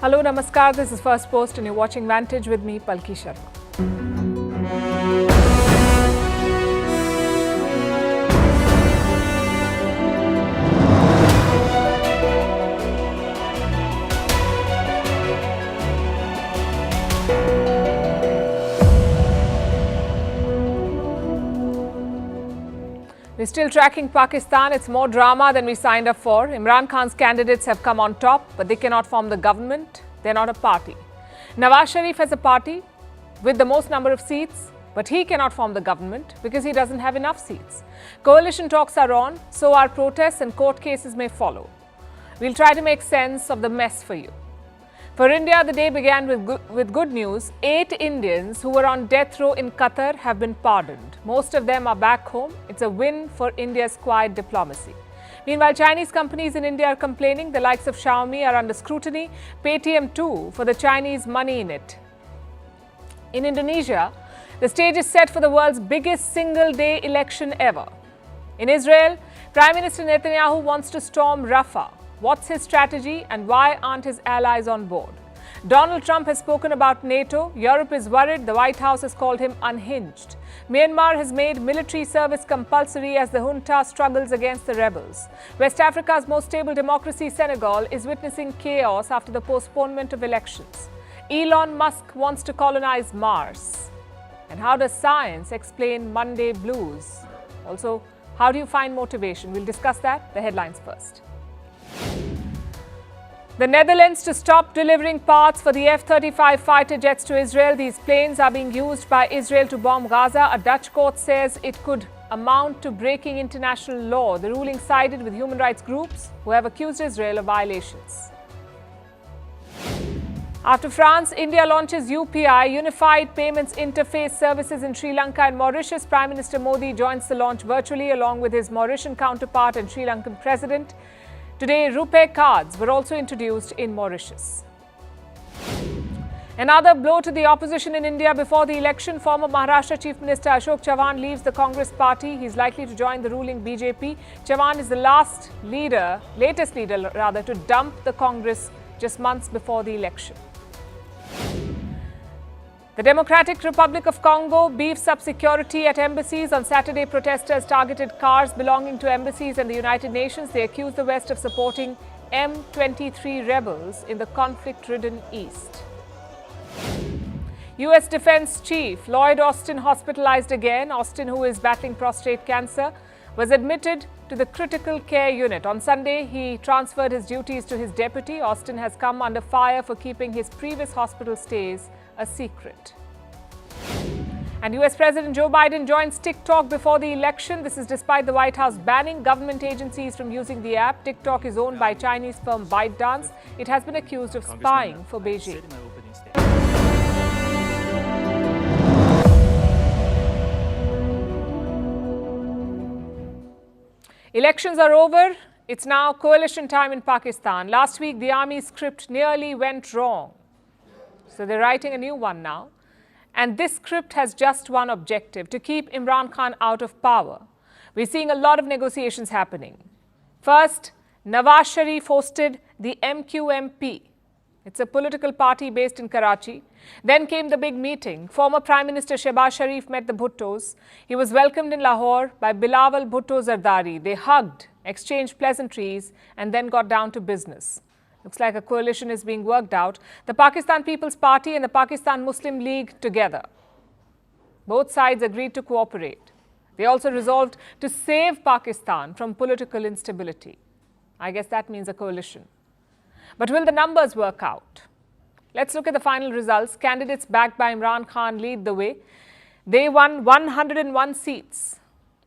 Hello, Namaskar. This is Firstpost and you're watching Vantage with me, Palki Sharma. We're still tracking Pakistan. It's more drama than we signed up for. Imran Khan's candidates have come on top, but they cannot form the government. They're not a party. Nawaz Sharif has a party with the most number of seats, but he cannot form the government because he doesn't have enough seats. Coalition talks are on, so are protests and court cases may follow. We'll try to make sense of the mess for you. For India, the day began with good news. 8 Indians who were on death row in Qatar have been pardoned. Most of them are back home. It's a win for India's quiet diplomacy. Meanwhile, Chinese companies in India are complaining. The likes of Xiaomi are under scrutiny. Paytm too, for the Chinese money in it. In Indonesia, the stage is set for the world's biggest single-day election ever. In Israel, Prime Minister Netanyahu wants to storm Rafah. What's his strategy and why aren't his allies on board? Donald Trump has spoken about NATO. Europe is worried. The White House has called him unhinged. Myanmar has made military service compulsory as the junta struggles against the rebels. West Africa's most stable democracy, Senegal, is witnessing chaos after the postponement of elections. Elon Musk wants to colonize Mars. And how does science explain Monday blues? Also, how do you find motivation? We'll discuss that. The headlines first. The Netherlands to stop delivering parts for the F-35 fighter jets to Israel. These planes are being used by Israel to bomb Gaza. A Dutch court says it could amount to breaking international law. The ruling sided with human rights groups who have accused Israel of violations. After France, India launches UPI, Unified Payments Interface Services in Sri Lanka and Mauritius. Prime Minister Modi joins the launch virtually along with his Mauritian counterpart and Sri Lankan president. Today, RuPay cards were also introduced in Mauritius. Another blow to the opposition in India before the election. Former Maharashtra Chief Minister Ashok Chavan leaves the Congress party. He's likely to join the ruling BJP. Chavan is the latest leader to dump the Congress just months before the election. The Democratic Republic of Congo beefs up security at embassies. On Saturday, protesters targeted cars belonging to embassies and the United Nations. They accused the West of supporting M23 rebels in the conflict-ridden East. U.S. Defense Chief Lloyd Austin hospitalized again. Austin, who is battling prostate cancer, was admitted to the critical care unit. On Sunday, he transferred his duties to his deputy. Austin has come under fire for keeping his previous hospital stays a secret. And US President Joe Biden joins TikTok before the election. This is despite the White House banning government agencies from using the app. TikTok is owned by Chinese firm ByteDance. It has been accused of spying for Beijing. Elections are over. It's now coalition time in Pakistan. Last week, the army's script nearly went wrong. So they're writing a new one now. And this script has just one objective: to keep Imran Khan out of power. We're seeing a lot of negotiations happening. First, Nawaz Sharif hosted the MQMP. It's a political party based in Karachi. Then came the big meeting. Former Prime Minister Shehbaz Sharif met the Bhuttos. He was welcomed in Lahore by Bilawal Bhutto Zardari. They hugged, exchanged pleasantries, and then got down to business. Looks like a coalition is being worked out. The Pakistan People's Party and the Pakistan Muslim League together. Both sides agreed to cooperate. They also resolved to save Pakistan from political instability. I guess that means a coalition. But will the numbers work out? Let's look at the final results. Candidates backed by Imran Khan lead the way. They won 101 seats.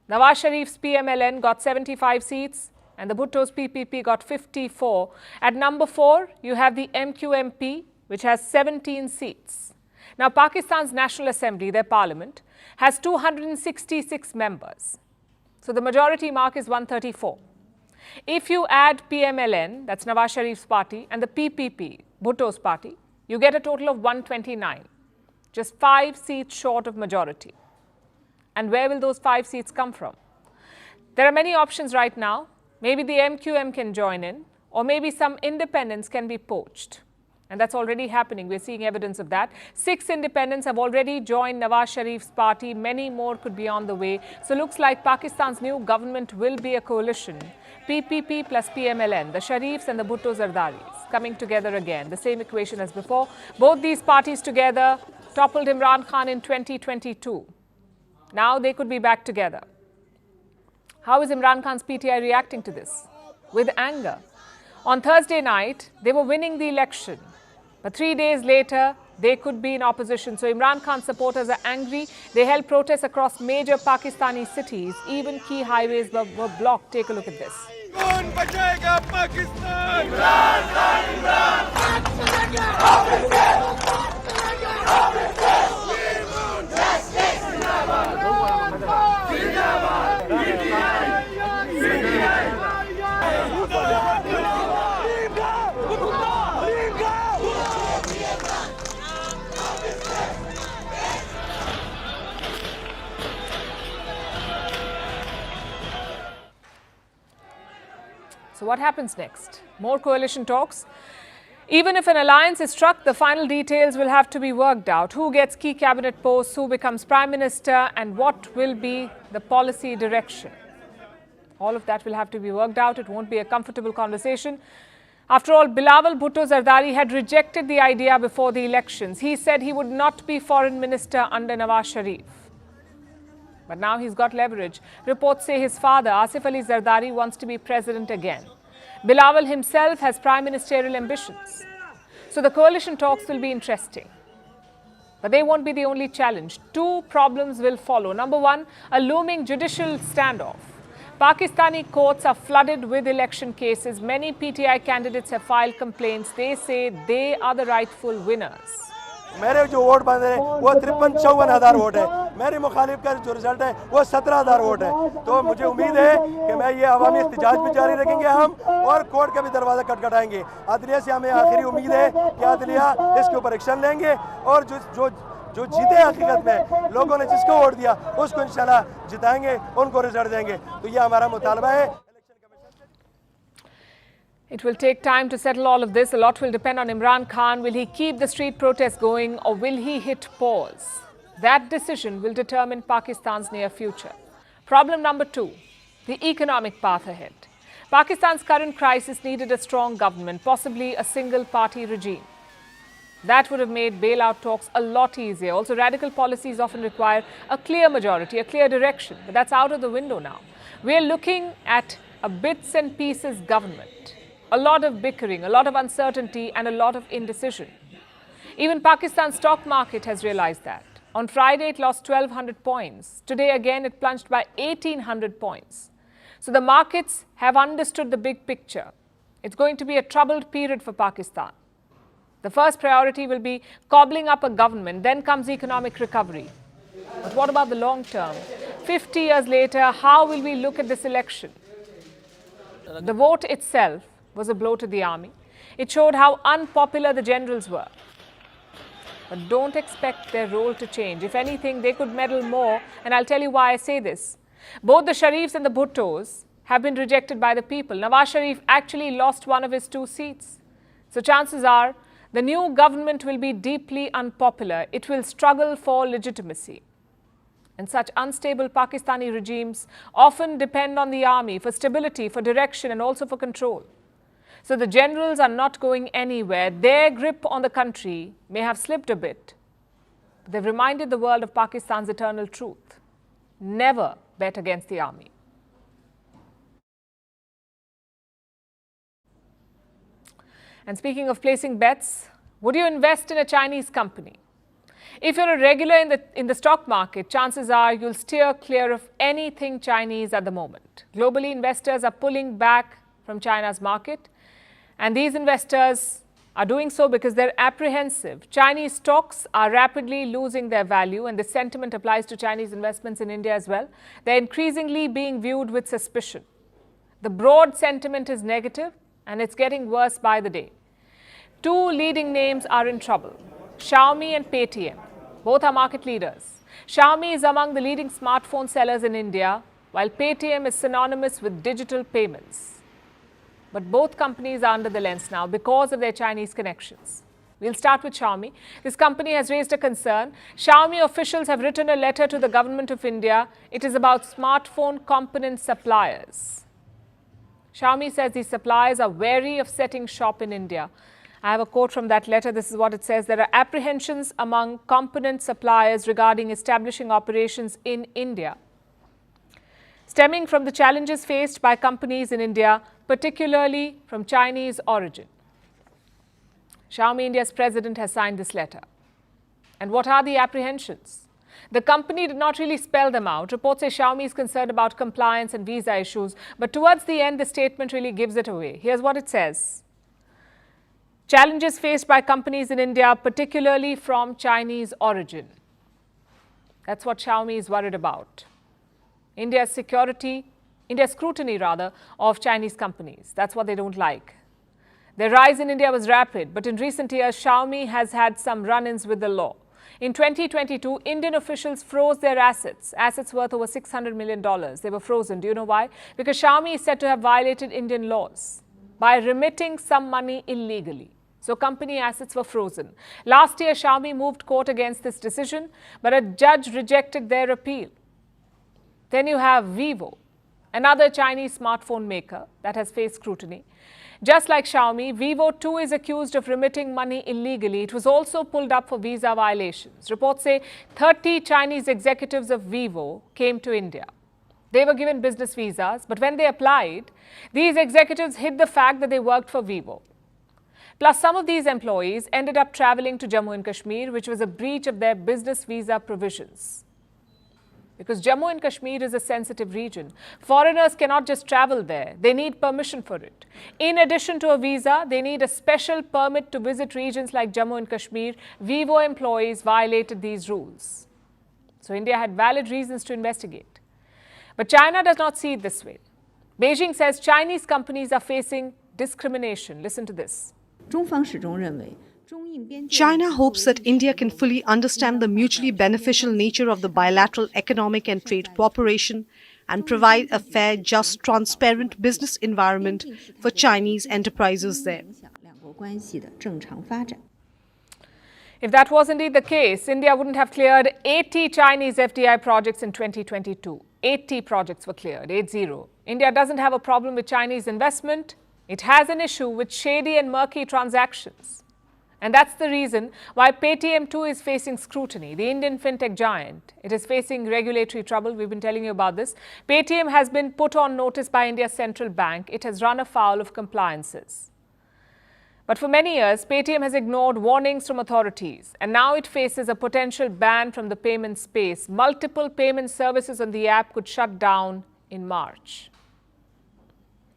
Nawaz Sharif's PML-N got 75 seats. And the Bhutto's PPP got 54. At number 4, you have the MQMP, which has 17 seats. Now, Pakistan's National Assembly, their parliament, has 266 members. So the majority mark is 134. If you add PML-N, that's Nawaz Sharif's party, and the PPP, Bhutto's party, you get a total of 129, just 5 seats short of majority. And where will those 5 seats come from? There are many options right now. Maybe the MQM can join in, or maybe some independents can be poached. And that's already happening. We're seeing evidence of that. 6 independents have already joined Nawaz Sharif's party. Many more could be on the way. So looks like Pakistan's new government will be a coalition. PPP plus PML-N, the Sharifs and the Bhutto Zardaris coming together again. The same equation as before. Both these parties together toppled Imran Khan in 2022. Now they could be back together. How is Imran Khan's PTI reacting to this? With anger. On Thursday night, they were winning the election. But 3 days later, they could be in opposition. So Imran Khan supporters are angry. They held protests across major Pakistani cities. Even key highways were blocked. Take a look at this. कौन बचाएगा Pakistan? Imran Khan, Imran So what happens next? More coalition talks? Even if an alliance is struck, the final details will have to be worked out. Who gets key cabinet posts, who becomes prime minister, and what will be the policy direction? All of that will have to be worked out. It won't be a comfortable conversation. After all, Bilawal Bhutto Zardari had rejected the idea before the elections. He said he would not be foreign minister under Nawaz Sharif. But now he's got leverage. Reports say his father, Asif Ali Zardari, wants to be president again. Bilawal himself has prime ministerial ambitions. So the coalition talks will be interesting. But they won't be the only challenge. 2 problems will follow. Number 1, a looming judicial standoff. Pakistani courts are flooded with election cases. Many PTI candidates have filed complaints. They say they are the rightful winners. मेरे जो vote बन रहे हैं वो 53-54 vote है, मेरे मुखालिफ का जो रिजल्ट है वो 17,000 वोट है। तो मुझे उम्मीद है कि मैं ये अवामी एहतजाज भी जारी रखेंगे हम और कोर्ट का भी दरवाज़ा खटखटाएंगे। अदलिया से हमें आखिरी उम्मीद है कि अदलिया इसके ऊपर एक्शन लेंगे और जो जीते हकीकत में लोगों ने जिसको वोट दिया उसको इंशाल्लाह जिताएंगे, उनको रिजल्ट देंगे। तो ये हमारा मुतालबा है। It will take time to settle all of this. A lot will depend on Imran Khan. Will he keep the street protests going or will he hit pause? That decision will determine Pakistan's near future. Problem number 2, the economic path ahead. Pakistan's current crisis needed a strong government, possibly a single-party regime. That would have made bailout talks a lot easier. Also, radical policies often require a clear majority, a clear direction. But that's out of the window now. We're looking at a bits and pieces government. A lot of bickering, a lot of uncertainty and a lot of indecision. Even Pakistan's stock market has realized that. On Friday, it lost 1,200 points. Today, again, it plunged by 1,800 points. So the markets have understood the big picture. It's going to be a troubled period for Pakistan. The first priority will be cobbling up a government. Then comes economic recovery. But what about the long term? 50 years later, how will we look at this election? The vote itself was a blow to the army. It showed how unpopular the generals were. But don't expect their role to change. If anything, they could meddle more, and I'll tell you why I say this. Both the Sharifs and the Bhuttos have been rejected by the people. Nawaz Sharif actually lost one of his 2 seats. So chances are, the new government will be deeply unpopular. It will struggle for legitimacy. And such unstable Pakistani regimes often depend on the army for stability, for direction, and also for control. So the generals are not going anywhere. Their grip on the country may have slipped a bit. But they've reminded the world of Pakistan's eternal truth. Never bet against the army. And speaking of placing bets, would you invest in a Chinese company? If you're a regular in the stock market, chances are you'll steer clear of anything Chinese at the moment. Globally, investors are pulling back from China's market. And these investors are doing so because they're apprehensive. Chinese stocks are rapidly losing their value, and this sentiment applies to Chinese investments in India as well. They're increasingly being viewed with suspicion. The broad sentiment is negative, and it's getting worse by the day. 2 leading names are in trouble, Xiaomi and Paytm. Both are market leaders. Xiaomi is among the leading smartphone sellers in India, while Paytm is synonymous with digital payments. But both companies are under the lens now because of their Chinese connections. We'll start with Xiaomi. This company has raised a concern. Xiaomi officials have written a letter to the government of India. It is about smartphone component suppliers. Xiaomi says these suppliers are wary of setting shop in India. I have a quote from that letter. This is what it says. There are apprehensions among component suppliers regarding establishing operations in India, stemming from the challenges faced by companies in India, particularly from Chinese origin. Xiaomi India's president has signed this letter. And what are the apprehensions? The company did not really spell them out. Reports say Xiaomi is concerned about compliance and visa issues, but towards the end, the statement really gives it away. Here's what it says. Challenges faced by companies in India, particularly from Chinese origin. That's what Xiaomi is worried about. India's scrutiny of Chinese companies. That's what they don't like. Their rise in India was rapid, but in recent years, Xiaomi has had some run-ins with the law. In 2022, Indian officials froze their assets worth over $600 million. They were frozen. Do you know why? Because Xiaomi is said to have violated Indian laws by remitting some money illegally. So company assets were frozen. Last year, Xiaomi moved court against this decision, but a judge rejected their appeal. Then you have Vivo, another Chinese smartphone maker that has faced scrutiny. Just like Xiaomi, Vivo too is accused of remitting money illegally. It was also pulled up for visa violations. Reports say 30 Chinese executives of Vivo came to India. They were given business visas, but when they applied, these executives hid the fact that they worked for Vivo. Plus, some of these employees ended up traveling to Jammu and Kashmir, which was a breach of their business visa provisions. Because Jammu and Kashmir is a sensitive region. Foreigners cannot just travel there. They need permission for it. In addition to a visa, they need a special permit to visit regions like Jammu and Kashmir. Vivo employees violated these rules. So India had valid reasons to investigate. But China does not see it this way. Beijing says Chinese companies are facing discrimination. Listen to this. China hopes that India can fully understand the mutually beneficial nature of the bilateral economic and trade cooperation and provide a fair, just, transparent business environment for Chinese enterprises there. If that was indeed the case, India wouldn't have cleared 80 Chinese FDI projects in 2022. 80 projects were cleared, 80. India doesn't have a problem with Chinese investment. It has an issue with shady and murky transactions. And that's the reason why Paytm too is facing scrutiny. The Indian fintech giant, it is facing regulatory trouble. We've been telling you about this. Paytm has been put on notice by India's central bank. It has run afoul of compliances. But for many years, Paytm has ignored warnings from authorities. And now it faces a potential ban from the payment space. Multiple payment services on the app could shut down in March.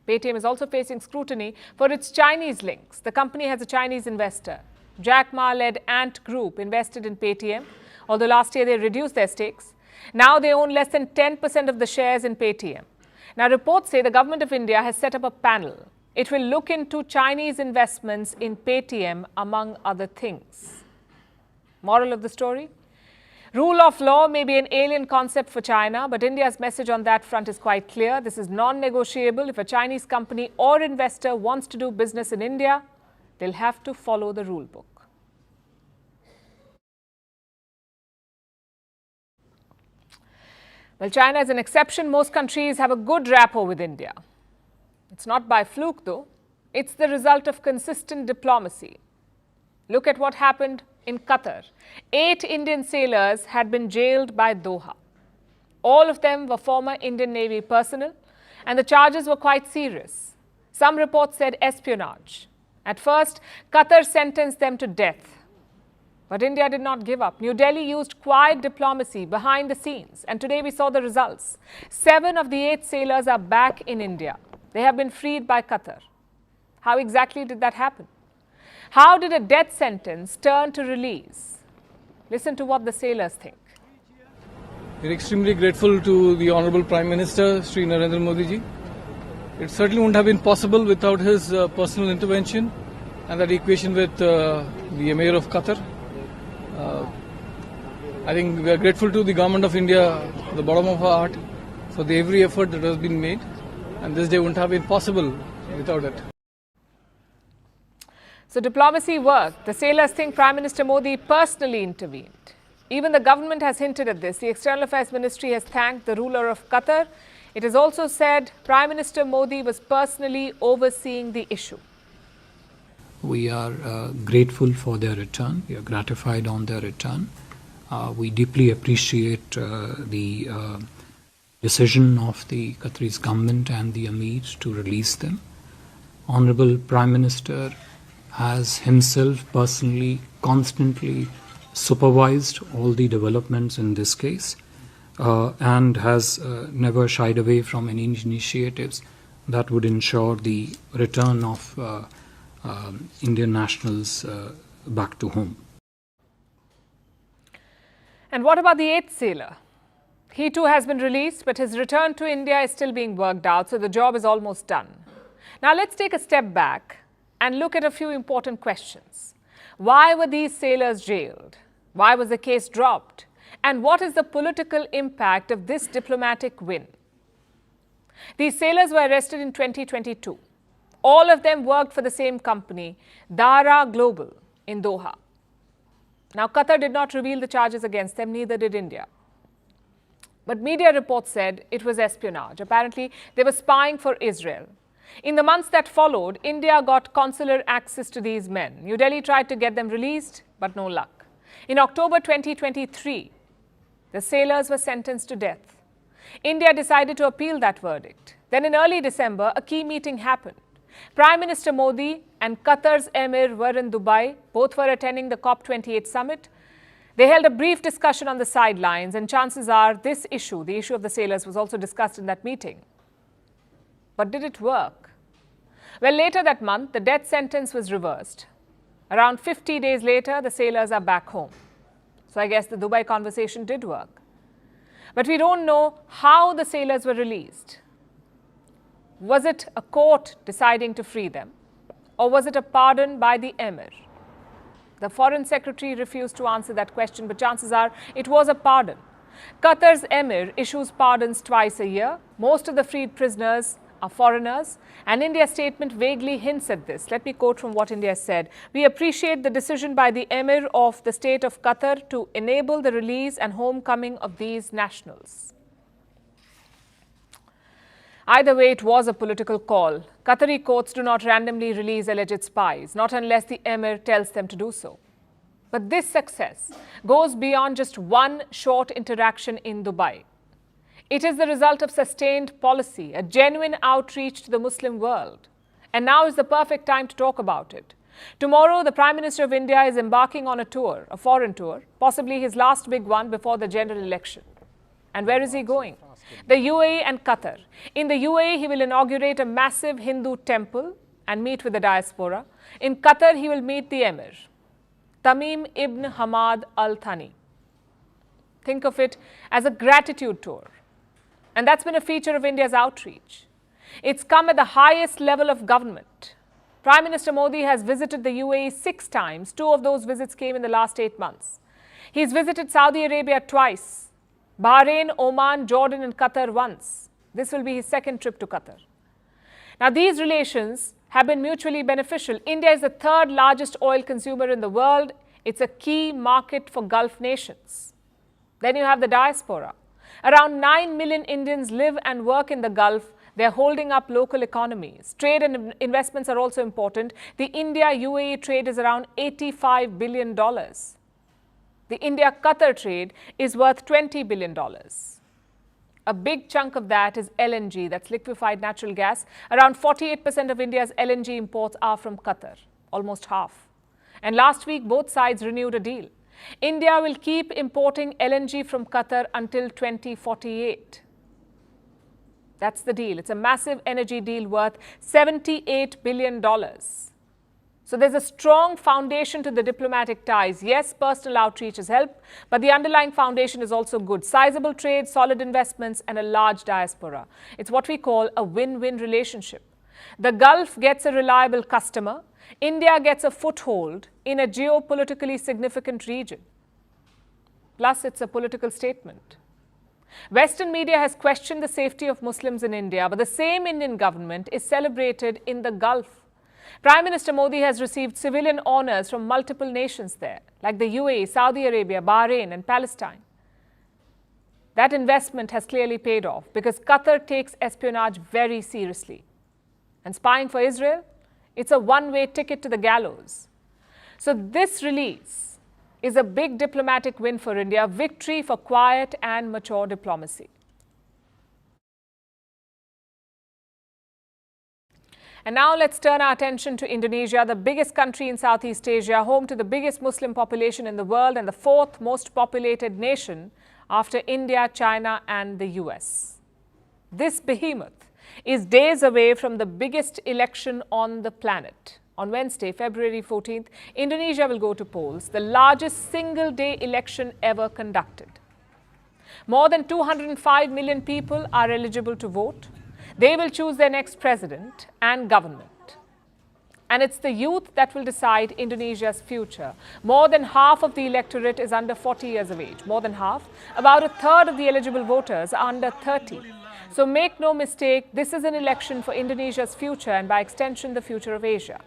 Paytm is also facing scrutiny for its Chinese links. The company has a Chinese investor. Jack Ma-led Ant Group invested in Paytm, although last year they reduced their stakes. Now they own less than 10% of the shares in Paytm. Now reports say the government of India has set up a panel. It will look into Chinese investments in Paytm, among other things. Moral of the story? Rule of law may be an alien concept for China, but India's message on that front is quite clear. This is non-negotiable. If a Chinese company or investor wants to do business in India, they'll have to follow the rule book. Well, China is an exception. Most countries have a good rapport with India. It's not by fluke, though. It's the result of consistent diplomacy. Look at what happened in Qatar. 8 Indian sailors had been jailed by Doha. All of them were former Indian Navy personnel, and the charges were quite serious. Some reports said espionage. At first, Qatar sentenced them to death. But India did not give up. New Delhi used quiet diplomacy behind the scenes, and today we saw the results. 7 of the 8 sailors are back in India. They have been freed by Qatar. How exactly did that happen? How did a death sentence turn to release? Listen to what the sailors think. We are extremely grateful to the Honorable Prime Minister, Sri Narendra Modi ji. It certainly wouldn't have been possible without his personal intervention and that equation with the Emir of Qatar. I think we are grateful to the Government of India, from the bottom of our heart, for every effort that has been made, and this day wouldn't have been possible without it. So diplomacy worked. The sailors think Prime Minister Modi personally intervened. Even the government has hinted at this. The External Affairs Ministry has thanked the ruler of Qatar. It has also said Prime Minister Modi was personally overseeing the issue. We are grateful for their return. We are gratified on their return. We deeply appreciate the decision of the Qataris government and the Emirs to release them. Honorable Prime Minister has himself personally, constantly supervised all the developments in this case and has never shied away from any initiatives that would ensure the return of Indian nationals back to home. And what about the 8th sailor? He too has been released, but his return to India is still being worked out, so the job is almost done. Now let's take a step back and look at a few important questions. Why were these sailors jailed? Why was the case dropped? And what is the political impact of this diplomatic win? These sailors were arrested in 2022. All of them worked for the same company, Dara Global, in Doha. Now, Qatar did not reveal the charges against them, neither did India. But media reports said it was espionage. Apparently, they were spying for Israel. In the months that followed, India got consular access to these men. New Delhi tried to get them released, but no luck. In October 2023, the sailors were sentenced to death. India decided to appeal that verdict. Then in early December, a key meeting happened. Prime Minister Modi and Qatar's Emir were in Dubai. Both were attending the COP28 summit. They held a brief discussion on the sidelines, and chances are this issue, the issue of the sailors, was also discussed in that meeting. But did it work? Well, later that month, the death sentence was reversed. Around 50 days later, the sailors are back home. So I guess the Dubai conversation did work. But we don't know how the sailors were released. Was it a court deciding to free them? Or was it a pardon by the Emir? The Foreign Secretary refused to answer that question, but chances are it was a pardon. Qatar's Emir issues pardons twice a year. Most of the freed prisoners are foreigners, and India's statement vaguely hints at this. Let me quote from what India said. We appreciate the decision by the Emir of the state of Qatar to enable the release and homecoming of these nationals. Either way, it was a political call. Qatari courts do not randomly release alleged spies, not unless the Emir tells them to do so. But this success goes beyond just one short interaction in Dubai. It is the result of sustained policy, a genuine outreach to the Muslim world. And now is the perfect time to talk about it. Tomorrow, the Prime Minister of India is embarking on a tour, a foreign tour, possibly his last big one before the general election. And where is he going? The UAE and Qatar. In the UAE, he will inaugurate a massive Hindu temple and meet with the diaspora. In Qatar, he will meet the Emir, Tamim ibn Hamad Al Thani. Think of it as a gratitude tour. And that's been a feature of India's outreach. It's come at the highest level of government. Prime Minister Modi has visited the UAE 6 times. 2 of those visits came in the last 8 months. He's visited Saudi Arabia twice, Bahrain, Oman, Jordan, and Qatar once. This will be his 2nd trip to Qatar. Now, these relations have been mutually beneficial. India is the 3rd largest oil consumer in the world. It's a key market for Gulf nations. Then you have the diaspora. Around 9 million Indians live and work in the Gulf. They're holding up local economies. Trade and investments are also important. The India-UAE trade is around $85 billion. The India-Qatar trade is worth $20 billion. A big chunk of that is LNG, that's liquefied natural gas. Around 48% of India's LNG imports are from Qatar, almost half. And last week, both sides renewed a deal. India will keep importing LNG from Qatar until 2048. That's the deal. It's a massive energy deal worth $78 billion. So there's a strong foundation to the diplomatic ties. Yes, personal outreach has helped, but the underlying foundation is also good. Sizable trade, solid investments, and a large diaspora. It's what we call a win-win relationship. The Gulf gets a reliable customer. India gets a foothold in a geopolitically significant region. Plus, it's a political statement. Western media has questioned the safety of Muslims in India, but the same Indian government is celebrated in the Gulf. Prime Minister Modi has received civilian honours from multiple nations there, like the UAE, Saudi Arabia, Bahrain and Palestine. That investment has clearly paid off because Qatar takes espionage very seriously. And spying for Israel, it's a one-way ticket to the gallows. So this release is a big diplomatic win for India, a victory for quiet and mature diplomacy. And now let's turn our attention to Indonesia, the biggest country in Southeast Asia, home to the biggest Muslim population in the world and the fourth most populated nation after India, China and the US. This behemoth is days away from the biggest election on the planet. On Wednesday, February 14th, Indonesia will go to polls, the largest single-day election ever conducted. More than 205 million people are eligible to vote. They will choose their next president and government. And it's the youth that will decide Indonesia's future. More than half of the electorate is under 40 years of age. More than half, about a third of the eligible voters are under 30. So make no mistake, this is an election for Indonesia's future and by extension the future of Asia.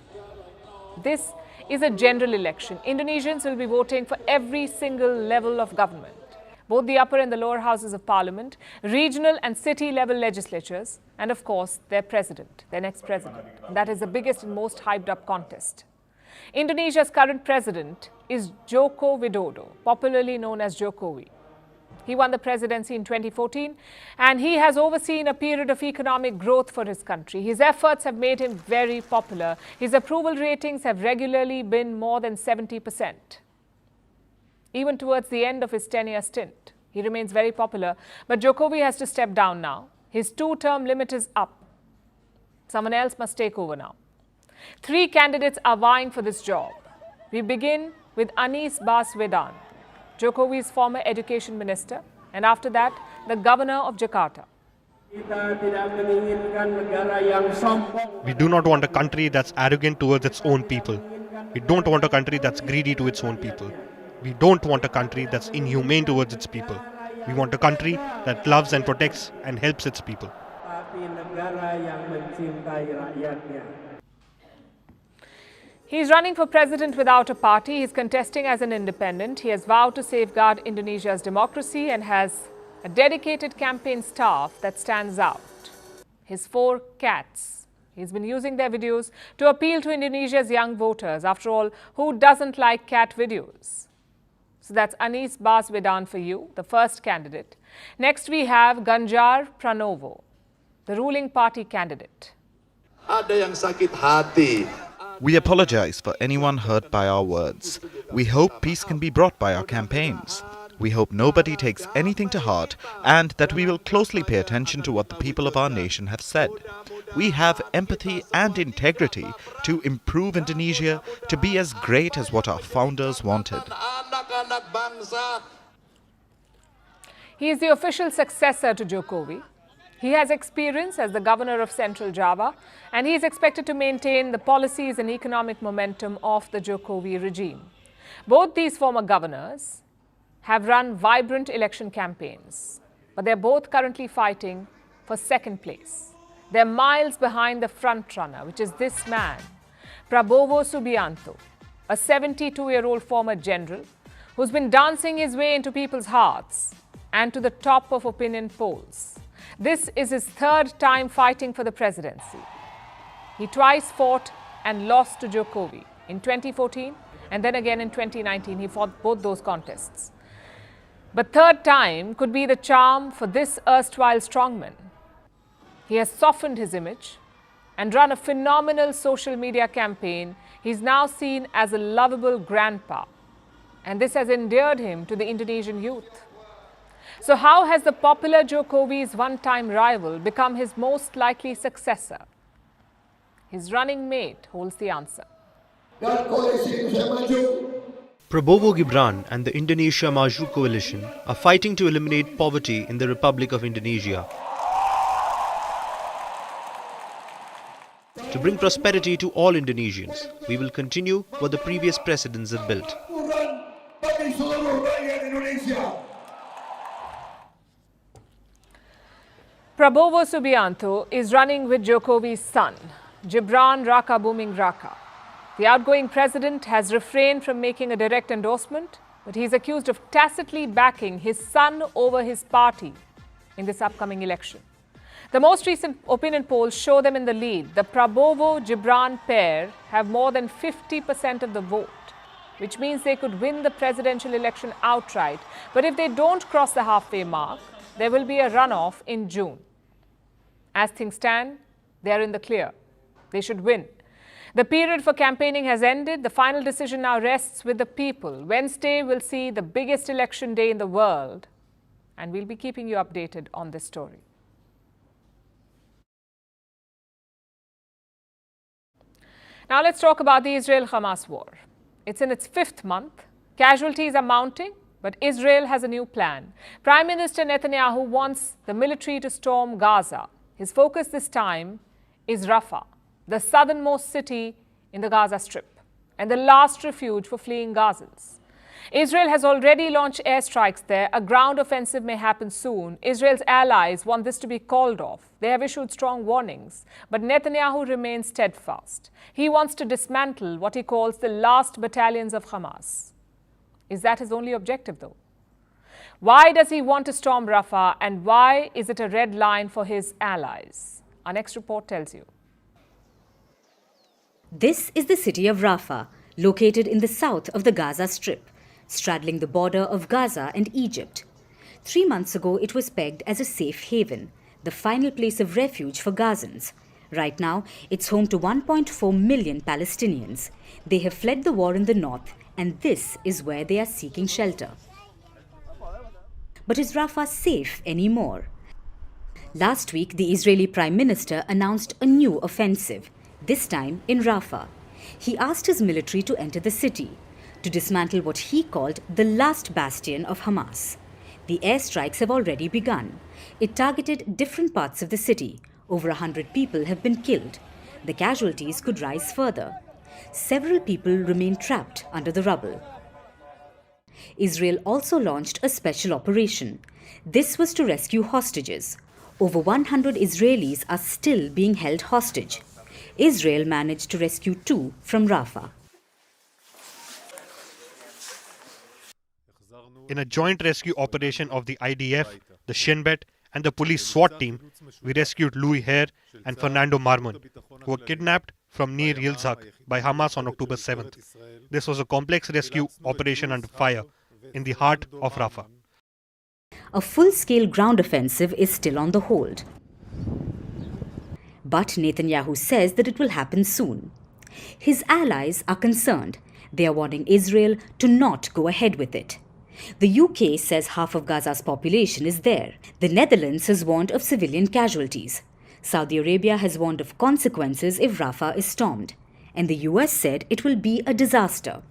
This is a general election. Indonesians will be voting for every single level of government. Both the upper and the lower houses of parliament, regional and city level legislatures, and of course their president, their next president. That is the biggest and most hyped up contest. Indonesia's current president is Joko Widodo, popularly known as Jokowi. He won the presidency in 2014 and he has overseen a period of economic growth for his country. His efforts have made him very popular. His approval ratings have regularly been more than 70%. Even towards the end of his 10-year stint, he remains very popular. But Jokowi has to step down now. His two-term limit is up. Someone else must take over now. 3 candidates are vying for this job. We begin with Anies Baswedan, Jokowi's former education minister, and after that, the governor of Jakarta. We do not want a country that's arrogant towards its own people. We don't want a country that's greedy to its own people. We don't want a country that's inhumane towards its people. We want a country that loves and protects and helps its people. He's running for president without a party. He's contesting as an independent. He has vowed to safeguard Indonesia's democracy and has a dedicated campaign staff that stands out. His 4 cats. He's been using their videos to appeal to Indonesia's young voters. After all, who doesn't like cat videos? So that's Anies Baswedan for you, the first candidate. Next we have Ganjar Pranowo, the ruling party candidate. Ada yang sakit hati. We apologize for anyone hurt by our words. We hope peace can be brought by our campaigns. We hope nobody takes anything to heart and that we will closely pay attention to what the people of our nation have said. We have empathy and integrity to improve Indonesia to be as great as what our founders wanted. He is the official successor to Jokowi. He has experience as the governor of Central Java and he is expected to maintain the policies and economic momentum of the Jokowi regime. Both these former governors have run vibrant election campaigns, but they're both currently fighting for second place. They're miles behind the front runner, which is this man, Prabowo Subianto, a 72-year-old former general who's been dancing his way into people's hearts and to the top of opinion polls. This is his 3rd time fighting for the presidency. He twice fought and lost to Jokowi in 2014 and then again in 2019. He fought both those contests. But 3rd time could be the charm for this erstwhile strongman. He has softened his image and run a phenomenal social media campaign. He's now seen as a lovable grandpa, and this has endeared him to the Indonesian youth. So how has the popular Jokowi's one-time rival become his most likely successor? His running mate holds the answer. Prabowo Gibran and the Indonesia Maju coalition are fighting to eliminate poverty in the Republic of Indonesia, to bring prosperity to all Indonesians. We will continue what the previous presidents have built. Prabowo Subianto is running with Jokowi's son, Gibran Raqqa booming Raqqa. The outgoing president has refrained from making a direct endorsement, but he is accused of tacitly backing his son over his party in this upcoming election. The most recent opinion polls show them in the lead. The Prabowo-Gibran pair have more than 50% of the vote, which means they could win the presidential election outright. But if they don't cross the halfway mark, there will be a runoff in June. As things stand, they are in the clear. They should win. The period for campaigning has ended. The final decision now rests with the people. Wednesday will see the biggest election day in the world, and we'll be keeping you updated on this story. Now let's talk about the Israel-Hamas war. It's in its 5th month. Casualties are mounting, but Israel has a new plan. Prime Minister Netanyahu wants the military to storm Gaza. His focus this time is Rafah, the southernmost city in the Gaza Strip and the last refuge for fleeing Gazans. Israel has already launched airstrikes there. A ground offensive may happen soon. Israel's allies want this to be called off. They have issued strong warnings, but Netanyahu remains steadfast. He wants to dismantle what he calls the last battalions of Hamas. Is that his only objective, though? Why does he want to storm Rafah, and why is it a red line for his allies? Our next report tells you. This is the city of Rafah, located in the south of the Gaza Strip, straddling the border of Gaza and Egypt. 3 months ago, it was pegged as a safe haven, the final place of refuge for Gazans. Right now, it's home to 1.4 million Palestinians. They have fled the war in the north, and this is where they are seeking shelter. But is Rafah safe anymore? Last week, the Israeli Prime Minister announced a new offensive, this time in Rafah. He asked his military to enter the city, to dismantle what he called the last bastion of Hamas. The airstrikes have already begun. It targeted different parts of the city. Over 100 people have been killed. The casualties could rise further. Several people remain trapped under the rubble. Israel also launched a special operation. This was to rescue hostages. Over 100 Israelis are still being held hostage. Israel managed to rescue 2 from Rafah. In a joint rescue operation of the IDF, the Shin Bet, and the police SWAT team, we rescued Louis Hare and Fernando Marmon, who were kidnapped from Nir Yilzak by Hamas on October 7th. This was a complex rescue operation under fire in the heart of Rafah. A full-scale ground offensive is still on the hold. But Netanyahu says that it will happen soon. His allies are concerned. They are warning Israel to not go ahead with it. The UK says half of Gaza's population is there. The Netherlands has warned of civilian casualties. Saudi Arabia has warned of consequences if Rafah is stormed. And the US said it will be a disaster.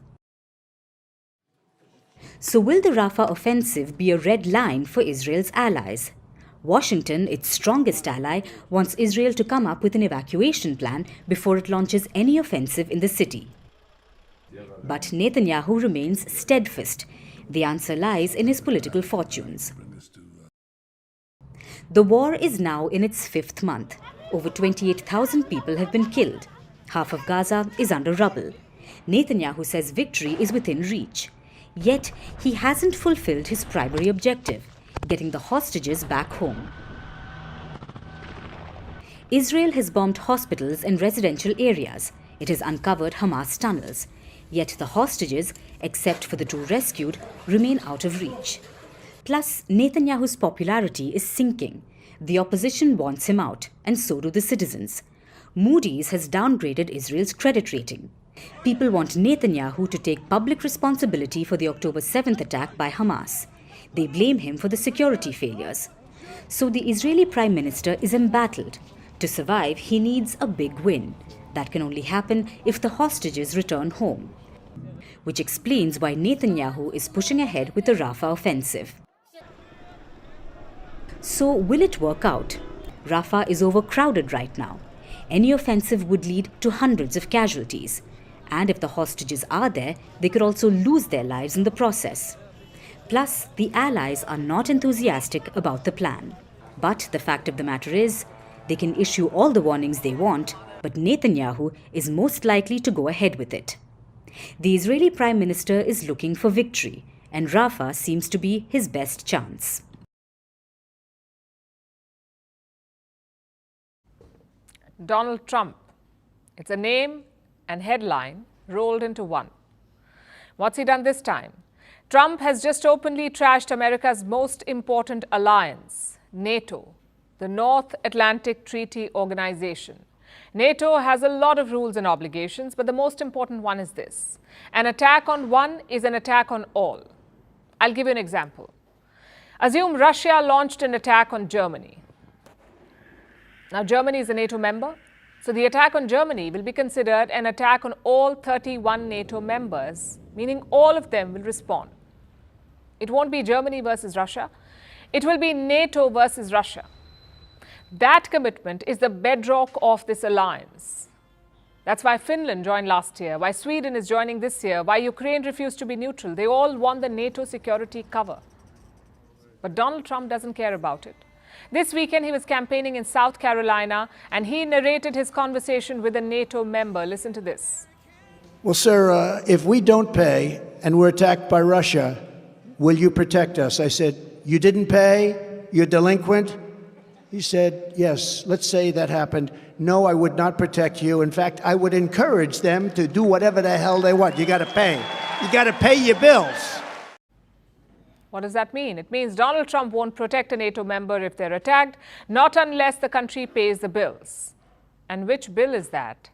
So will the Rafah offensive be a red line for Israel's allies? Washington, its strongest ally, wants Israel to come up with an evacuation plan before it launches any offensive in the city. But Netanyahu remains steadfast. The answer lies in his political fortunes. The war is now in its 5th month. Over 28,000 people have been killed. Half of Gaza is under rubble. Netanyahu says victory is within reach. Yet, he hasn't fulfilled his primary objective, getting the hostages back home. Israel has bombed hospitals and residential areas. It has uncovered Hamas tunnels. Yet the hostages, except for the 2 rescued, remain out of reach. Plus, Netanyahu's popularity is sinking. The opposition wants him out, and so do the citizens. Moody's has downgraded Israel's credit rating. People want Netanyahu to take public responsibility for the October 7th attack by Hamas. They blame him for the security failures. So the Israeli Prime Minister is embattled. To survive, he needs a big win. That can only happen if the hostages return home. Which explains why Netanyahu is pushing ahead with the Rafah offensive. So will it work out? Rafah is overcrowded right now. Any offensive would lead to hundreds of casualties. And if the hostages are there, they could also lose their lives in the process. Plus, the allies are not enthusiastic about the plan. But the fact of the matter is, they can issue all the warnings they want, but Netanyahu is most likely to go ahead with it. The Israeli Prime Minister is looking for victory, and Rafah seems to be his best chance. Donald Trump. It's a name and headline rolled into one. What's he done this time? Trump has just openly trashed America's most important alliance, NATO, the North Atlantic Treaty Organization. NATO has a lot of rules and obligations, but the most important one is this: an attack on one is an attack on all. I'll give you an example. Assume Russia launched an attack on Germany. Now, Germany is a NATO member, so the attack on Germany will be considered an attack on all 31 NATO members, meaning all of them will respond. It won't be Germany versus Russia. It will be NATO versus Russia. That commitment is the bedrock of this alliance. That's why Finland joined last year, why Sweden is joining this year, why Ukraine refused to be neutral. They all want the NATO security cover. But Donald Trump doesn't care about it. This weekend, he was campaigning in South Carolina, and he narrated his conversation with a NATO member. Listen to this. Well, sir, if we don't pay and we're attacked by Russia, will you protect us? I said, you didn't pay? You're delinquent? He said, yes, let's say that happened. No, I would not protect you. In fact, I would encourage them to do whatever the hell they want. You got to pay. You got to pay your bills. What does that mean? It means Donald Trump won't protect a NATO member if they're attacked, not unless the country pays the bills. And which bill is that?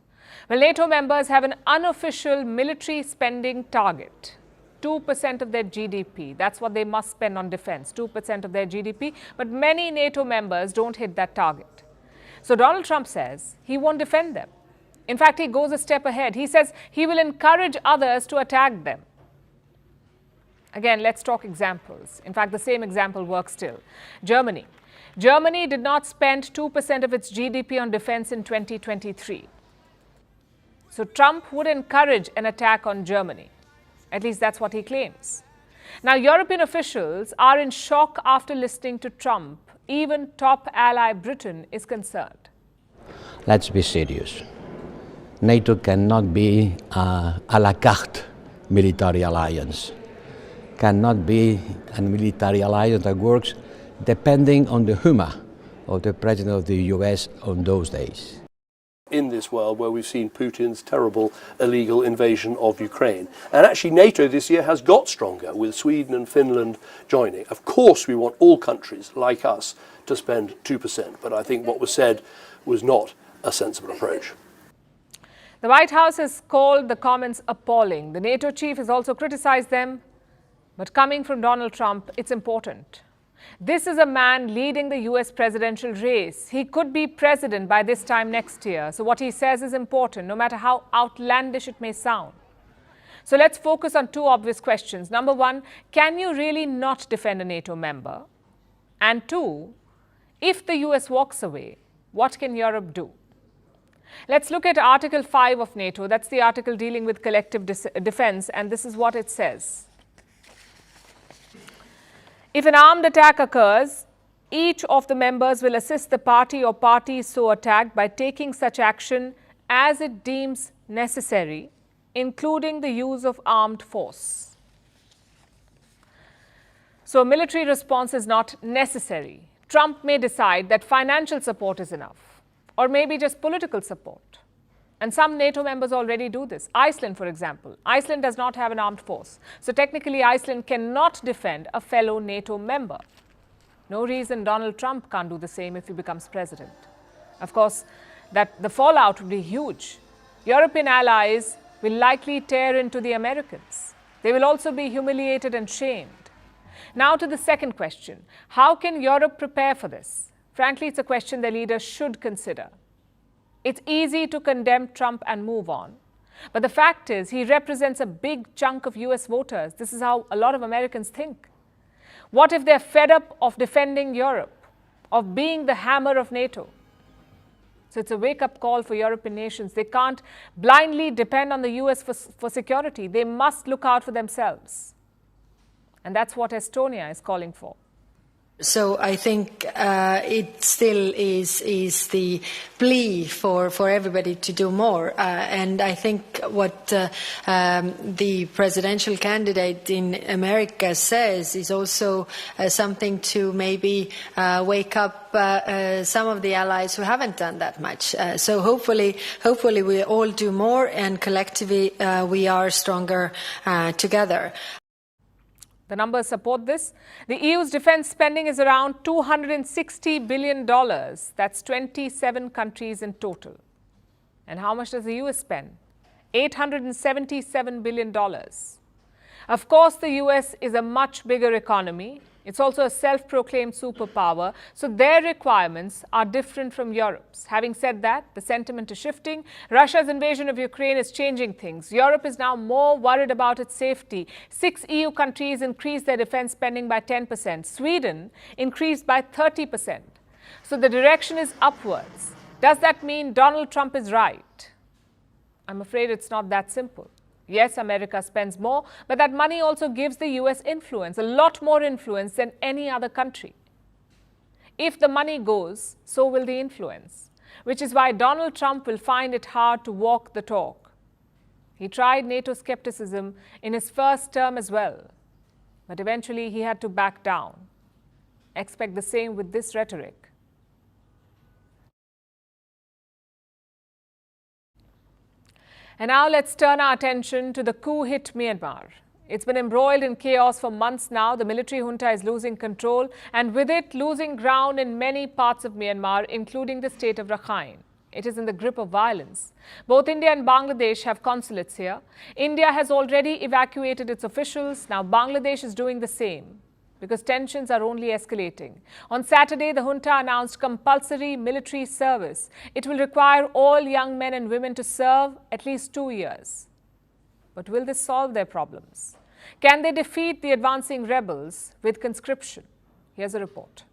Well, NATO members have an unofficial military spending target. 2% of their GDP. That's what they must spend on defense, 2% of their GDP. But many NATO members don't hit that target. So Donald Trump says he won't defend them. In fact, he goes a step ahead. He says he will encourage others to attack them. Again, let's talk examples. In fact, the same example works still. Germany. Germany did not spend 2% of its GDP on defense in 2023. So Trump would encourage an attack on Germany. At least that's what he claims. Now, European officials are in shock after listening to Trump. Even top ally Britain is concerned. Let's be serious. NATO cannot be a la carte military alliance. Cannot be a military alliance that works depending on the humor of the president of the US on those days. In this world where we've seen Putin's terrible illegal invasion of Ukraine. And actually NATO this year has got stronger with Sweden and Finland joining. Of course we want all countries like us to spend 2%, but I think what was said was not a sensible approach. The White House has called the comments appalling. The NATO chief has also criticized them, but coming from Donald Trump, it's important. This is a man leading the US presidential race. He could be president by this time next year. So what he says is important, no matter how outlandish it may sound. So let's focus on two obvious questions. Number one, can you really not defend a NATO member? And two, if the US walks away, what can Europe do? Let's look at Article 5 of NATO. That's the article dealing with collective defense, and this is what it says. If an armed attack occurs, each of the members will assist the party or parties so attacked by taking such action as it deems necessary, including the use of armed force. So a military response is not necessary. Trump may decide that financial support is enough, or maybe just political support. And some NATO members already do this. Iceland, for example. Iceland does not have an armed force. So technically, Iceland cannot defend a fellow NATO member. No reason Donald Trump can't do the same if he becomes president. Of course, the fallout would be huge. European allies will likely tear into the Americans. They will also be humiliated and shamed. Now to the second question. How can Europe prepare for this? Frankly, it's a question their leaders should consider. It's easy to condemn Trump and move on. But the fact is, he represents a big chunk of US voters. This is how a lot of Americans think. What if they're fed up of defending Europe, of being the hammer of NATO? So it's a wake-up call for European nations. They can't blindly depend on the US for security. They must look out for themselves. And that's what Estonia is calling for. So I think it still is the plea for everybody to do more. And I think what the presidential candidate in America says is also something to maybe wake up some of the allies who haven't done that much. So hopefully we all do more, and collectively we are stronger together. The numbers support this. The EU's defense spending is around $260 billion. That's 27 countries in total. And how much does the US spend? $877 billion. Of course, the US is a much bigger economy. It's also a self-proclaimed superpower, so their requirements are different from Europe's. Having said that, the sentiment is shifting. Russia's invasion of Ukraine is changing things. Europe is now more worried about its safety. 6 EU countries increased their defense spending by 10%. Sweden increased by 30%. So the direction is upwards. Does that mean Donald Trump is right? I'm afraid it's not that simple. Yes, America spends more, but that money also gives the US influence, a lot more influence than any other country. If the money goes, so will the influence, which is why Donald Trump will find it hard to walk the talk. He tried NATO skepticism in his first term as well, but eventually he had to back down. Expect the same with this rhetoric. And now let's turn our attention to the coup hit Myanmar. It's been embroiled in chaos for months now. The military junta is losing control, and with it losing ground in many parts of Myanmar, including the state of Rakhine. It is in the grip of violence. Both India and Bangladesh have consulates here. India has already evacuated its officials. Now Bangladesh is doing the same, because tensions are only escalating. On Saturday, the junta announced compulsory military service. It will require all young men and women to serve at least 2 years. But will this solve their problems? Can they defeat the advancing rebels with conscription? Here's a report.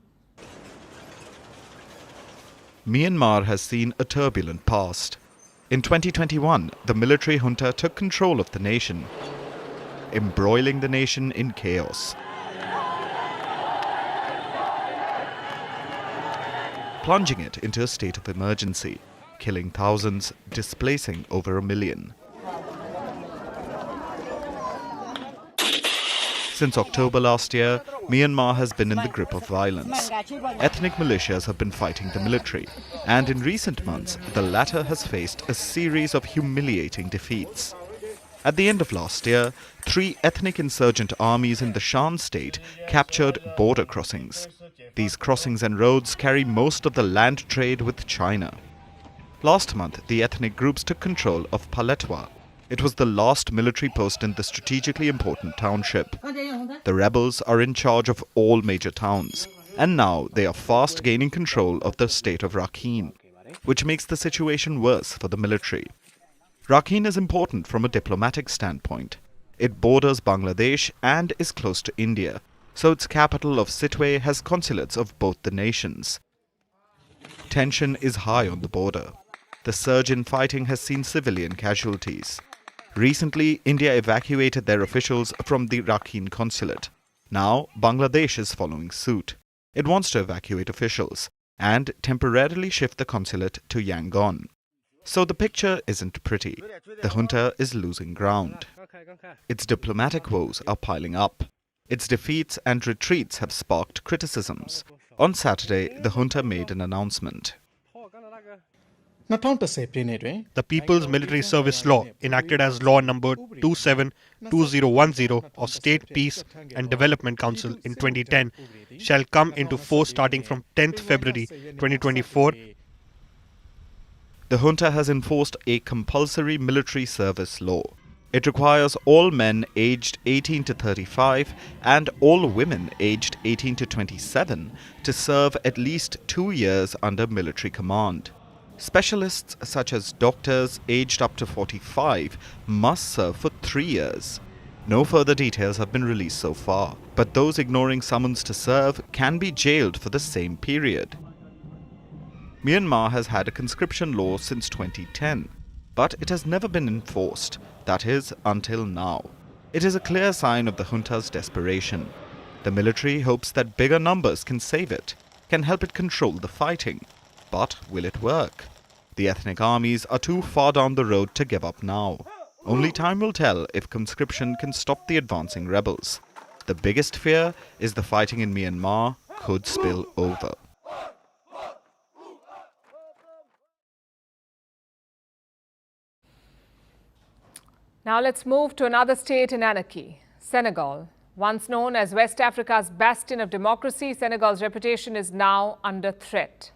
Myanmar has seen a turbulent past. In 2021, the military junta took control of the nation, embroiling the nation in chaos. Plunging it into a state of emergency, killing thousands, displacing over 1 million. Since October last year, Myanmar has been in the grip of violence. Ethnic militias have been fighting the military, and in recent months, the latter has faced a series of humiliating defeats. At the end of last year, 3 ethnic insurgent armies in the Shan state captured border crossings. These crossings and roads carry most of the land trade with China. Last month, the ethnic groups took control of Paletwa. It was the last military post in the strategically important township. The rebels are in charge of all major towns, and now they are fast gaining control of the state of Rakhine, which makes the situation worse for the military. Rakhine is important from a diplomatic standpoint. It borders Bangladesh and is close to India, so its capital of Sitwe has consulates of both the nations. Tension is high on the border. The surge in fighting has seen civilian casualties. Recently, India evacuated their officials from the Rakhine consulate. Now, Bangladesh is following suit. It wants to evacuate officials and temporarily shift the consulate to Yangon. So the picture isn't pretty. The junta is losing ground. Its diplomatic woes are piling up. Its defeats and retreats have sparked criticisms. On Saturday, the junta made an announcement. The People's Military Service Law, enacted as Law Number 272010 of State Peace and Development Council in 2010, shall come into force starting from 10th February 2024. The junta has enforced a compulsory military service law. It requires all men aged 18 to 35 and all women aged 18 to 27 to serve at least 2 years under military command. Specialists such as doctors aged up to 45 must serve for 3 years. No further details have been released so far, but those ignoring summons to serve can be jailed for the same period. Myanmar has had a conscription law since 2010, but it has never been enforced, that is, until now. It is a clear sign of the junta's desperation. The military hopes that bigger numbers can save it, can help it control the fighting. But will it work? The ethnic armies are too far down the road to give up now. Only time will tell if conscription can stop the advancing rebels. The biggest fear is the fighting in Myanmar could spill over. Now let's move to another state in anarchy, Senegal. Once known as West Africa's bastion of democracy, Senegal's reputation is now under threat.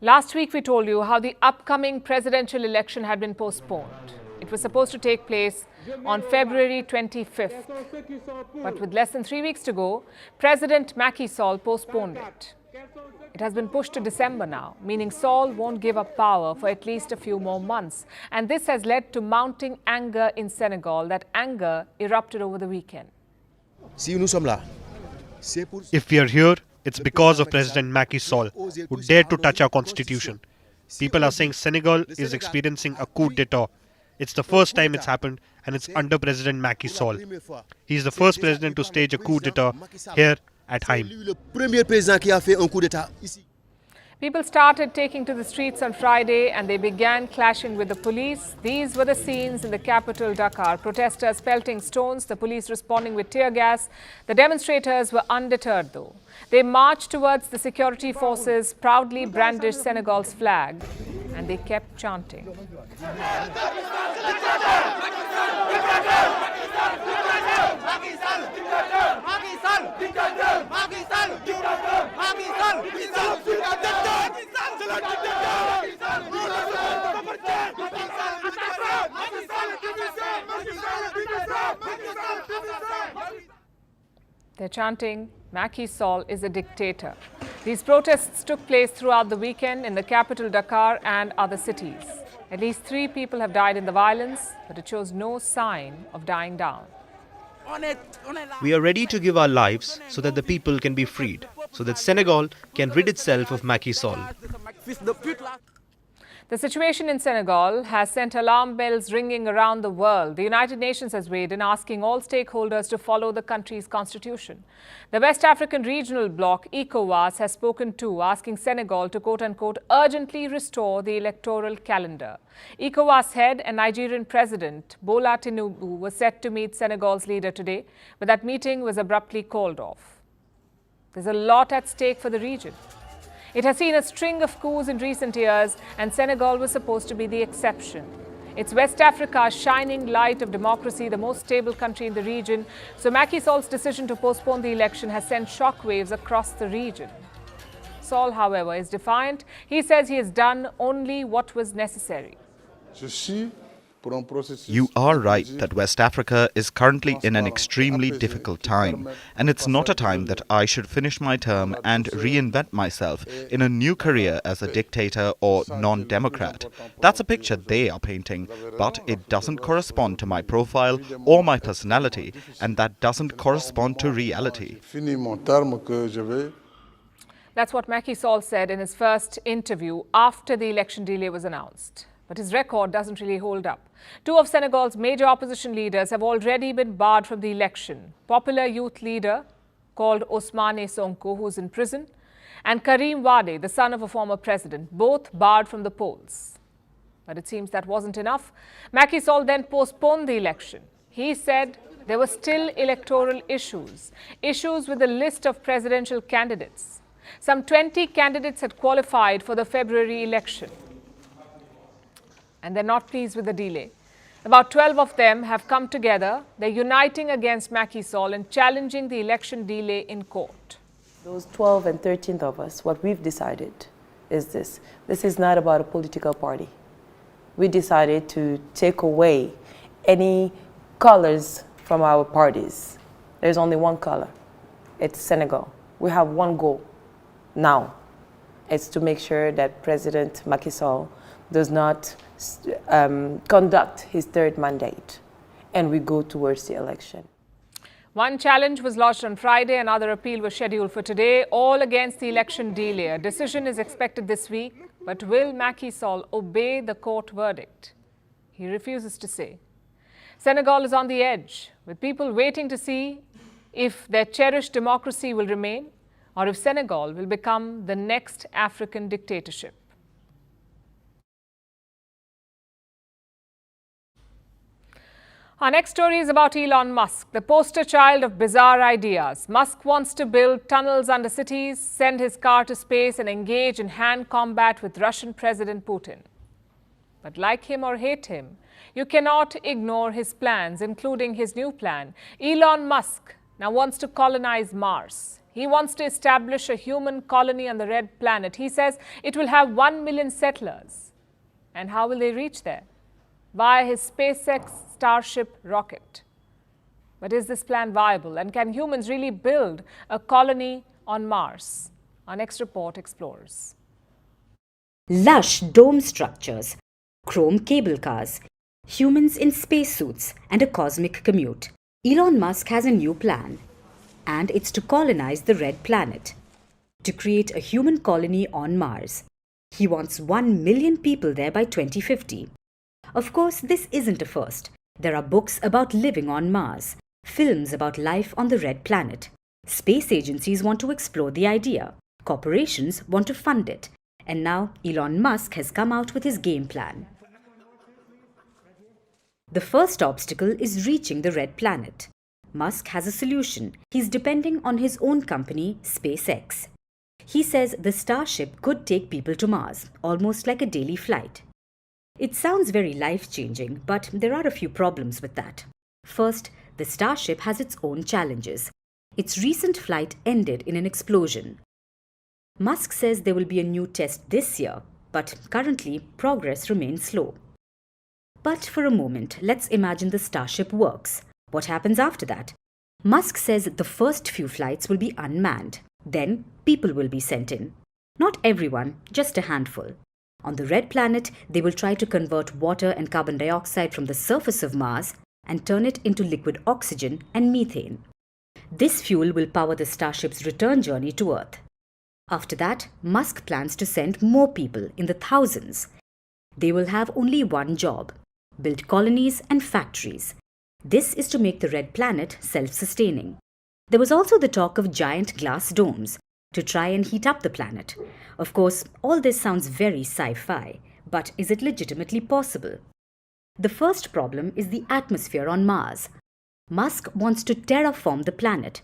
Last week we told you how the upcoming presidential election had been postponed. It was supposed to take place on February 25th. But with less than 3 weeks to go, President Macky Sall postponed it. It has been pushed to December now, meaning Sall won't give up power for at least a few more months. And this has led to mounting anger in Senegal. That anger erupted over the weekend. If we are here, it's because of President Macky Sall, who dared to touch our constitution. People are saying Senegal is experiencing a coup d'etat. It's the first time it's happened, and it's under President Macky Sall. He's the first president to stage a coup d'etat here at Haim. People started taking to the streets on Friday and they began clashing with the police. These were the scenes in the capital, Dakar. Protesters pelting stones, the police responding with tear gas. The demonstrators were undeterred though. They marched towards the security forces, proudly brandished Senegal's flag, and they kept chanting. They're chanting, Macky Sall is a dictator. These protests took place throughout the weekend in the capital Dakar and other cities. At least 3 people have died in the violence, but it shows no sign of dying down. We are ready to give our lives so that the people can be freed, so that Senegal can rid itself of Macky Sall. The situation in Senegal has sent alarm bells ringing around the world. The United Nations has weighed in, asking all stakeholders to follow the country's constitution. The West African regional bloc, ECOWAS, has spoken too, asking Senegal to quote-unquote urgently restore the electoral calendar. ECOWAS head and Nigerian President Bola Tinubu was set to meet Senegal's leader today, but that meeting was abruptly called off. There's a lot at stake for the region. It has seen a string of coups in recent years, and Senegal was supposed to be the exception. It's West Africa's shining light of democracy, the most stable country in the region. So Macky Sall's decision to postpone the election has sent shockwaves across the region. Sall, however, is defiant. He says he has done only what was necessary. You are right that West Africa is currently in an extremely difficult time, and it's not a time that I should finish my term and reinvent myself in a new career as a dictator or non-democrat. That's a picture they are painting, but it doesn't correspond to my profile or my personality, and that doesn't correspond to reality. That's what Macky Sall said in his first interview after the election delay was announced. But his record doesn't really hold up. 2 of Senegal's major opposition leaders have already been barred from the election. Popular youth leader called Ousmane Sonko, who's in prison, and Karim Wade, the son of a former president, both barred from the polls. But it seems that wasn't enough. Macky Sall then postponed the election. He said there were still electoral issues with the list of presidential candidates. Some 20 candidates had qualified for the February election, and they're not pleased with the delay. About 12 of them have come together. They're uniting against Macky Sall and challenging the election delay in court. Those 12 and 13th of us, what we've decided is this. This is not about a political party. We decided to take away any colors from our parties. There's only one color. It's Senegal. We have one goal now. It's to make sure that President Macky Sall does not conduct his 3rd mandate, and we go towards the election. One challenge was lodged on Friday, another appeal was scheduled for today, all against the election delay. A decision is expected this week, but will Macky Sall obey the court verdict? He refuses to say. Senegal is on the edge, with people waiting to see if their cherished democracy will remain or if Senegal will become the next African dictatorship. Our next story is about Elon Musk, the poster child of bizarre ideas. Musk wants to build tunnels under cities, send his car to space and engage in hand combat with Russian President Putin. But like him or hate him, you cannot ignore his plans, including his new plan. Elon Musk now wants to colonize Mars. He wants to establish a human colony on the red planet. He says it will have 1 million settlers. And how will they reach there? Via his SpaceX Starship rocket. But is this plan viable? And can humans really build a colony on Mars? Our next report explores. Lush dome structures, chrome cable cars, humans in spacesuits, and a cosmic commute. Elon Musk has a new plan, and it's to colonize the red planet, to create a human colony on Mars. He wants 1 million people there by 2050. Of course, this isn't a first. There are books about living on Mars, films about life on the red planet. Space agencies want to explore the idea. Corporations want to fund it. And now Elon Musk has come out with his game plan. The first obstacle is reaching the red planet. Musk has a solution. He's depending on his own company, SpaceX. He says the Starship could take people to Mars, almost like a daily flight. It sounds very life-changing, but there are a few problems with that. First, the Starship has its own challenges. Its recent flight ended in an explosion. Musk says there will be a new test this year, but currently progress remains slow. But for a moment, let's imagine the Starship works. What happens after that? Musk says the first few flights will be unmanned. Then people will be sent in. Not everyone, just a handful. On the red planet, they will try to convert water and carbon dioxide from the surface of Mars and turn it into liquid oxygen and methane. This fuel will power the Starship's return journey to Earth. After that, Musk plans to send more people in the thousands. They will have only one job: build colonies and factories. This is to make the red planet self-sustaining. There was also the talk of giant glass domes to try and heat up the planet. Of course, all this sounds very sci-fi, but is it legitimately possible? The first problem is the atmosphere on Mars. Musk wants to terraform the planet.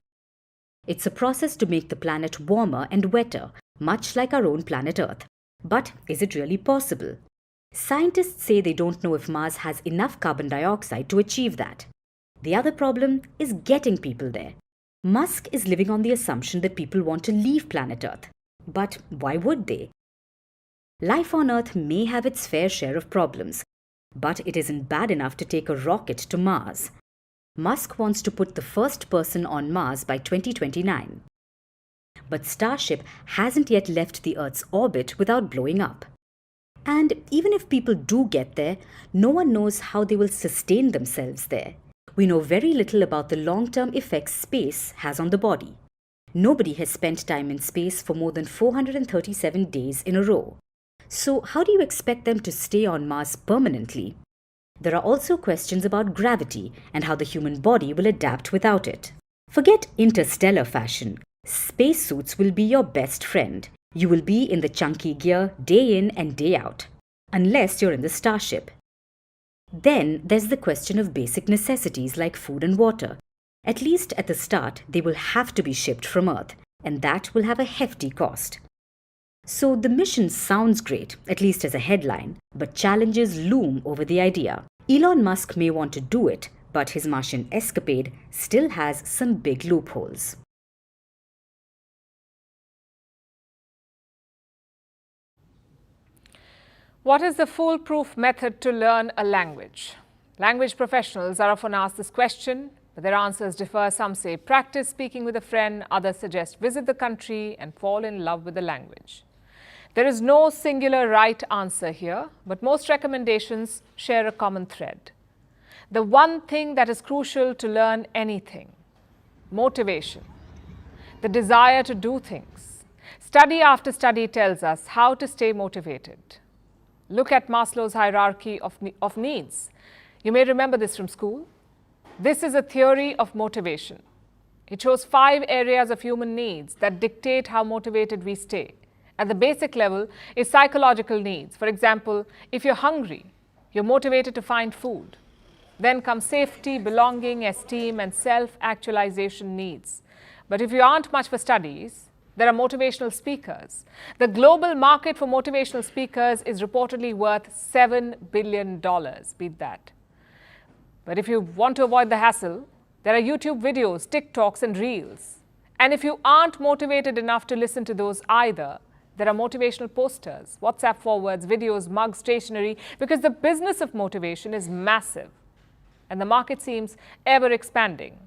It's a process to make the planet warmer and wetter, much like our own planet Earth. But is it really possible? Scientists say they don't know if Mars has enough carbon dioxide to achieve that. The other problem is getting people there. Musk is living on the assumption that people want to leave planet Earth. But why would they? Life on Earth may have its fair share of problems, but it isn't bad enough to take a rocket to Mars. Musk wants to put the first person on Mars by 2029. But Starship hasn't yet left the Earth's orbit without blowing up. And even if people do get there, no one knows how they will sustain themselves there. We know very little about the long-term effects space has on the body. Nobody has spent time in space for more than 437 days in a row. So how do you expect them to stay on Mars permanently? There are also questions about gravity and how the human body will adapt without it. Forget interstellar fashion. Spacesuits will be your best friend. You will be in the chunky gear day in and day out, unless you're in the Starship. Then there's the question of basic necessities like food and water. At least at the start, they will have to be shipped from Earth, and that will have a hefty cost. So the mission sounds great, at least as a headline, but challenges loom over the idea. Elon Musk may want to do it, but his Martian escapade still has some big loopholes. What is the foolproof method to learn a language? Language professionals are often asked this question, but their answers differ. Some say practice speaking with a friend, others suggest visit the country and fall in love with the language. There is no singular right answer here, but most recommendations share a common thread. The one thing that is crucial to learn anything: motivation, the desire to do things. Study after study tells us how to stay motivated. Look at Maslow's hierarchy of needs. You may remember this from school. This is a theory of motivation. It shows 5 areas of human needs that dictate how motivated we stay. At the basic level is psychological needs. For example, if you're hungry, you're motivated to find food. Then come safety, belonging, esteem, and self-actualization needs. But if you aren't much for studies, there are motivational speakers. The global market for motivational speakers is reportedly worth $7 billion. Beat that. But if you want to avoid the hassle, there are YouTube videos, TikToks, and Reels. And if you aren't motivated enough to listen to those either, there are motivational posters, WhatsApp forwards, videos, mugs, stationery, because the business of motivation is massive and the market seems ever expanding.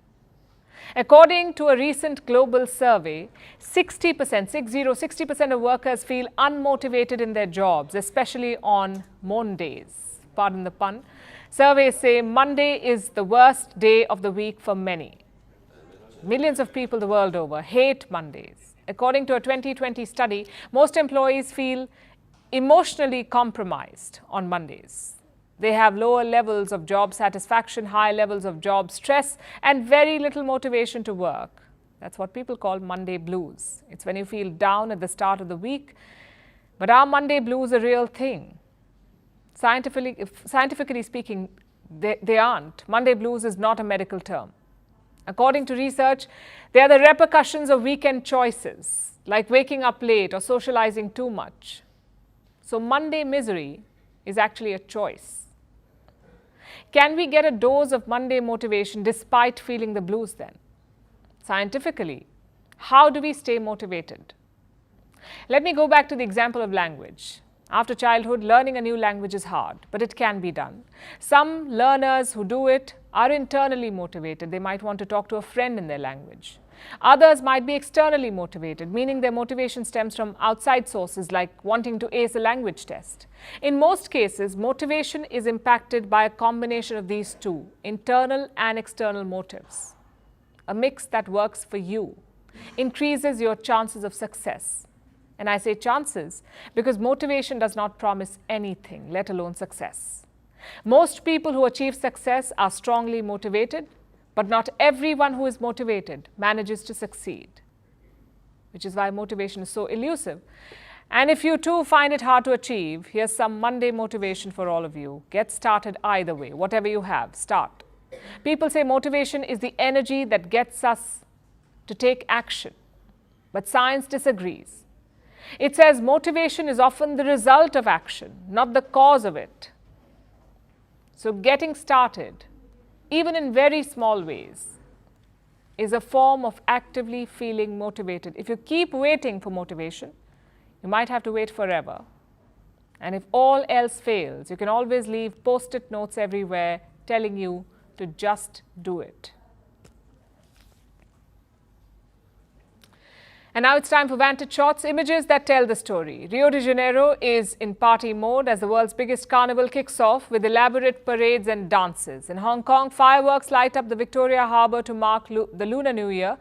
According to a recent global survey, 60% of workers feel unmotivated in their jobs, especially on Mondays. Pardon the pun. Surveys say Monday is the worst day of the week for many. Millions of people the world over hate Mondays. According to a 2020 study, most employees feel emotionally compromised on Mondays. They have lower levels of job satisfaction, high levels of job stress, and very little motivation to work. That's what people call Monday blues. It's when you feel down at the start of the week. But are Monday blues a real thing? Scientifically speaking, they aren't. Monday blues is not a medical term. According to research, they are the repercussions of weekend choices, like waking up late or socializing too much. So Monday misery is actually a choice. Can we get a dose of Monday motivation despite feeling the blues then? Scientifically, how do we stay motivated? Let me go back to the example of language. After childhood, learning a new language is hard, but it can be done. Some learners who do it are internally motivated. They might want to talk to a friend in their language. Others might be externally motivated, meaning their motivation stems from outside sources like wanting to ace a language test. In most cases, motivation is impacted by a combination of these two, internal and external motives. A mix that works for you increases your chances of success. And I say chances because motivation does not promise anything, let alone success. Most people who achieve success are strongly motivated, but not everyone who is motivated manages to succeed, which is why motivation is so elusive. And if you too find it hard to achieve, here's some Monday motivation for all of you. Get started either way, whatever you have, start. People say motivation is the energy that gets us to take action, but science disagrees. It says motivation is often the result of action, not the cause of it. So getting started, even in very small ways, is a form of actively feeling motivated. If you keep waiting for motivation, you might have to wait forever. And if all else fails, you can always leave post-it notes everywhere telling you to just do it. And now it's time for Vantage Shots, images that tell the story. Rio de Janeiro is in party mode as the world's biggest carnival kicks off with elaborate parades and dances. In Hong Kong, fireworks light up the Victoria Harbour to mark the Lunar New Year.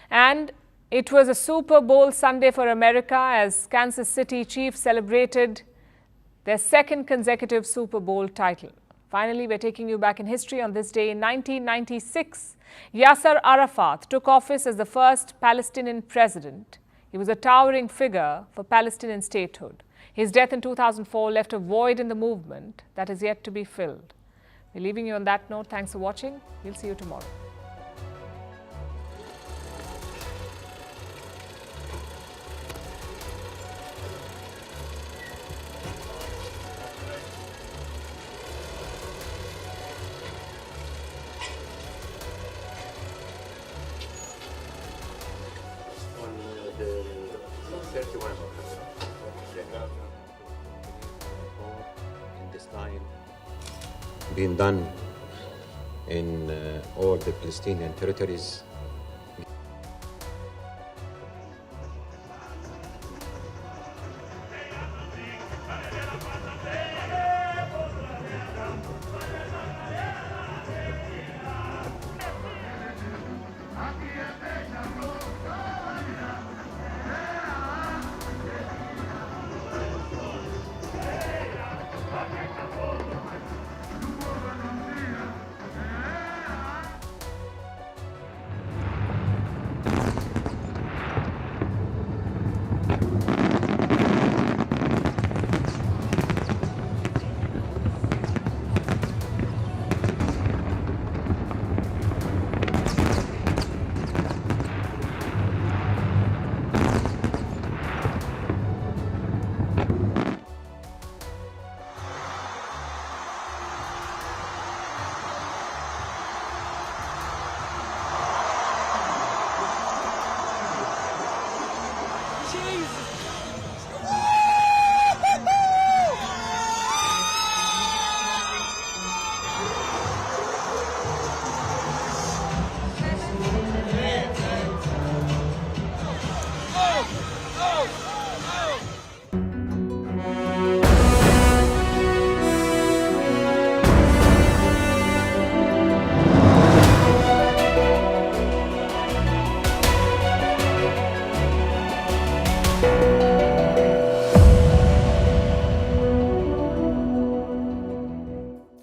And it was a Super Bowl Sunday for America as Kansas City Chiefs celebrated their second consecutive Super Bowl title. Finally, we're taking you back in history on this day in 1996. Yasser Arafat took office as the first Palestinian president. He was a towering figure for Palestinian statehood. His death in 2004 left a void in the movement that is yet to be filled. We're leaving you on that note. Thanks for watching. We'll see you tomorrow. Been done in all the Palestinian territories